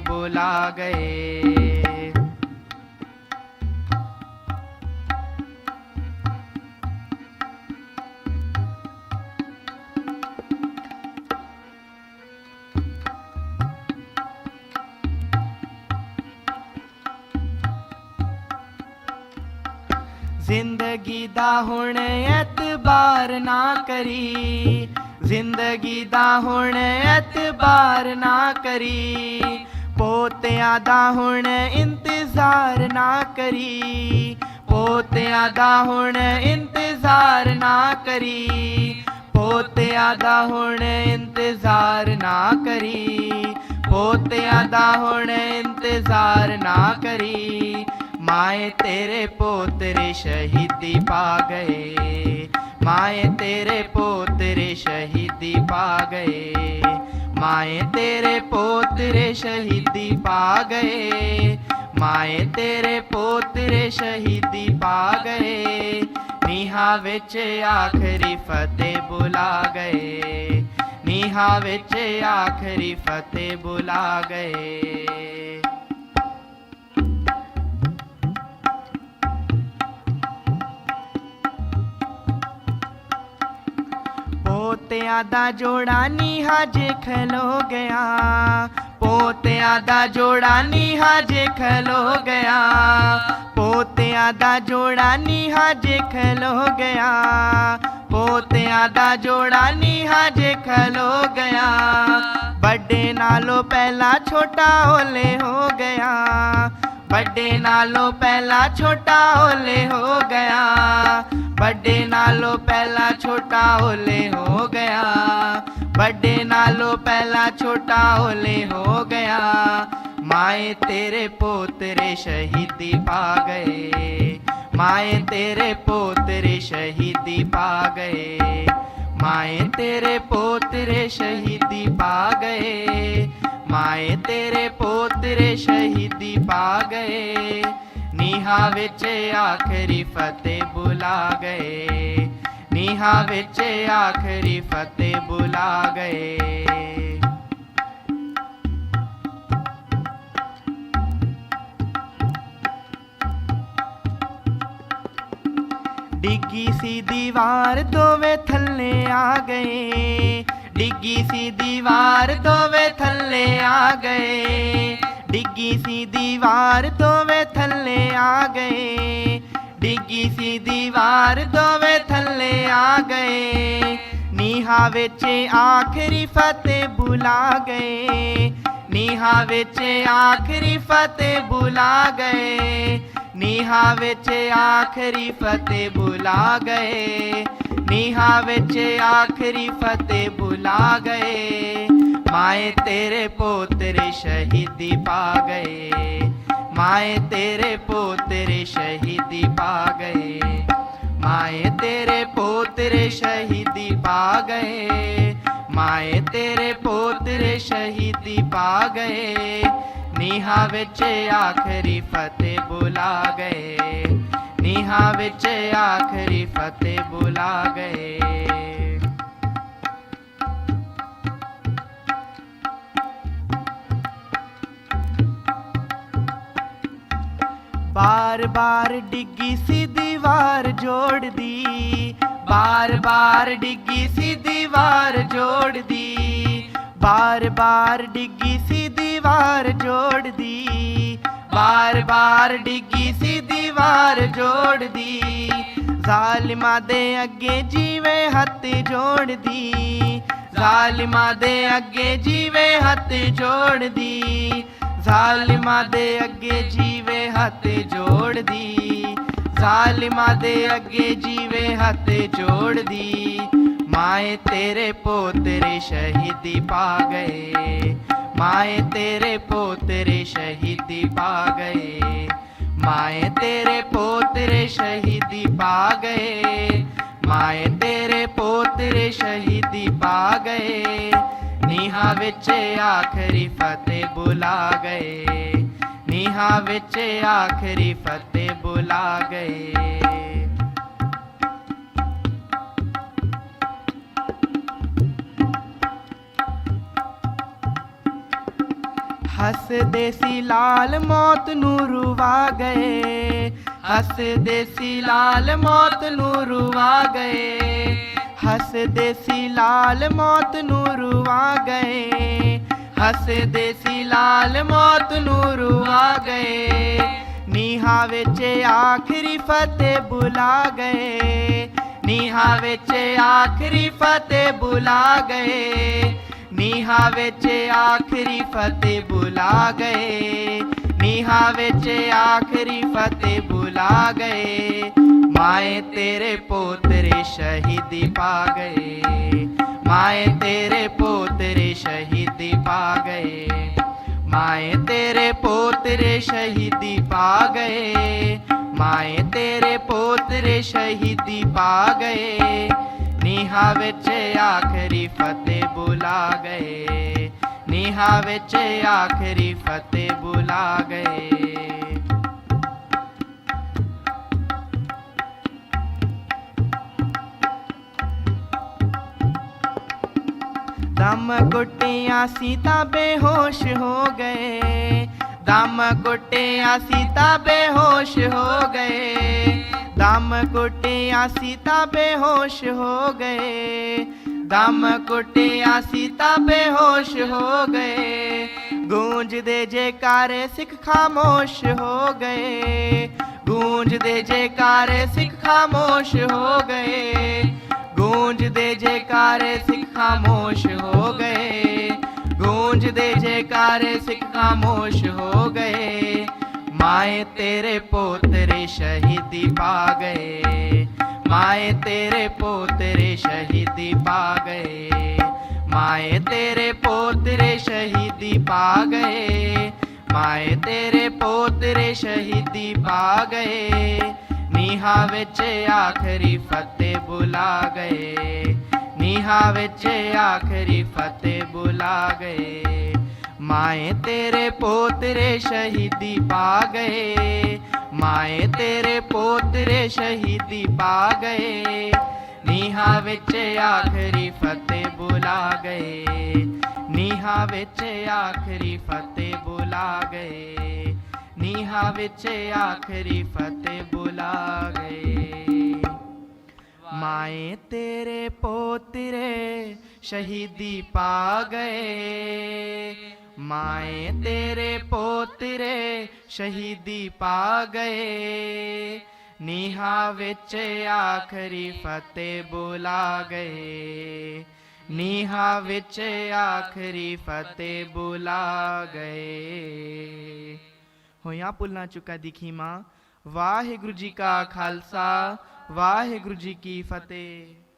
बुला गए। जिंदगी दा हुण एतबार ना करी, जिंदगी दा हुण एतबार ना करी, पोतियां दा हुण इंतजार ना करी, पोतियां दा हुण इंतजार ना करी, पोतियां दा हुण इंतजार ना करी, पोतियां दा हुण इंतजार ना करी। माए तेरे पोतरे शहीदी पा गए, माए तेरे पोतरे शहीदी पा गए, माए तेरे पोतरे शहीदी पा गए, माए तेरे पोतरे शहीदी पा गए। नीहां विच आखरी फतेह बुला गए, नीहां विच आखरी फतेह बुला गए। पोतियां दा जोड़ा नीहां जे खलो गया, पोतियां दा जोड़ा नीहां जे खलो गया, पोतियां दा जोड़ा नीहां जे खलो गया, पोतियां दा जोड़ा नीहां जे खलो गया। बड़े नालों पहला छोटा होले हो गया, बड़े नालों पहला छोटा होले हो गया, बड़े नालों पहला छोटा होले हो गया, बड़े नालों पहला छोटा होले हो गया। माए तेरे पोतरे शहीदी पा गए, माए तेरे पोतरे शहीदी पा गए, माए तेरे पोतरे शहीदी पा गए, माए तेरे पोतरे शहीदी पा गए। नीहां विच आखरी फतेह बुला गए, नीहां विच आखरी फतेह बुला गए। डिग्गी सी दीवार दोवे थल्ले आ गए, डिग्गी सी दीवार दोवे थल्ले आ गए, डिग्गी सी दीवार दोवे थल्ले आ गए, डिग्गी सी दीवार दोवे थल्ले आ गए। नीहां विच आखरी फतेह बुला गए, नीहां विच आखरी फतेह बुला गए, नीहां विच आखरी फतेह बुला गए, नीहां विच आखरी फतेह बुला गए। माए तेरे पोतरे शहीदी पा गए, माए तेरे पोतरे शहीदी पा गए, माए तेरे पोतरे शहीदी पा गए, माए तेरे पोतरे शहीदी पा गए। नीहां विच आखरी फतेह बुला गए, नीहां विच आखरी फतेह बुला गए। बार बार डिग्गी सी दीवार जोड़ दी, बार बार डिग्गी सी दीवार जोड़ दी, बार बार डिग्गी सी दीवार जोड़ दी, बार बार डिग्गी सी दीवार जोड़ दी। जालिमा दे अगे जीवे हथ जोड़ दी, जालिमा दे अगे जीवे हथ जोड़ दी, जालिमा दे अगे जीवे हथ जोड़ दी, जालिमा दे अगे जीवे हथ जोड़ दी। माए तेरे पोतरे शहीदी पा गए, माए तेरे पोतरे शहीदी पा गए, माए तेरे पोतरे शहीदी पा गए, माए तेरे पोतरे शहीदी पा गए। नीहां विच आखरी फतेह बुला गए, नीहां विच आखरी फतेह बुला गए। हसदे सी लाल मौत नू रुवा गए, हसदे सी लाल मौत नू रुवा गए, हसदे सी लाल मौत नू रुवा गए, हसदे सी लाल मौत नू रुवा गए। नीहा विच आखिरी फतेह बुला गए, नीहा विच आखिरी फतेह बुला गए, नीहा विच आखिरी फतेह बुला गए, नीहा विच आखिरी फतेह बुला गए। माए तेरे पोतरे शहीदी पा गए, माए तेरे पोतरे शहीदी पा गए, माए तेरे पोतरे शहीदी पा गए, माए तेरे पोतरे शहीदी पा गए। नीहा विच आखिरी फतेह बुला गए, नीहा विच आखिरी फतेह बुला गए। दम घुटिया सीता बेहोश हो गए, दम घुटिया सीता बेहोश हो गए, दम घुटिया सीता बेहोश हो गए, दम घुटिया सीता बेहोश हो गए। गूंज दे जयकारे सिख खामोश हो गए, गूंज दे जयकारे सिख खामोश हो गए, गूंज दे जयकारे सिख खामोश हो गए, गूंज दे जयकारे सिख खामोश हो गए। माए तेरे पोतरे शहीदी पा गए, माए तेरे पोतरे शहीदी पा गए, माए तेरे पोतरे शहीदी पा गए, माए तेरे पोतरे शहीदी पा गए। नीहा विच आखिरी फतेह बुला गए, नीहा विच आखिरी फतेह बुला गए। माए तेरे पोतरे शहीदी पा गए, माए तेरे पोतरे शहीदी पा गए। नीहा विच आखिरी फतेह बुला गए, नीहा विच आखिरी फतेह बुला गए, नीहा विच आखिरी फतेह बुला गए। माए तेरे पोतरे शहीदी पा गए, माए तेरे पोतरे शहीदी पा गए। नीहा विच आखिरी फतेह बुला गए, नीहा विच आखिरी फतेह बुला गए। होया भुलना चुका दी खीमा। वाहिगुरु जी का खालसा, वाहिगुरु जी की फतेह।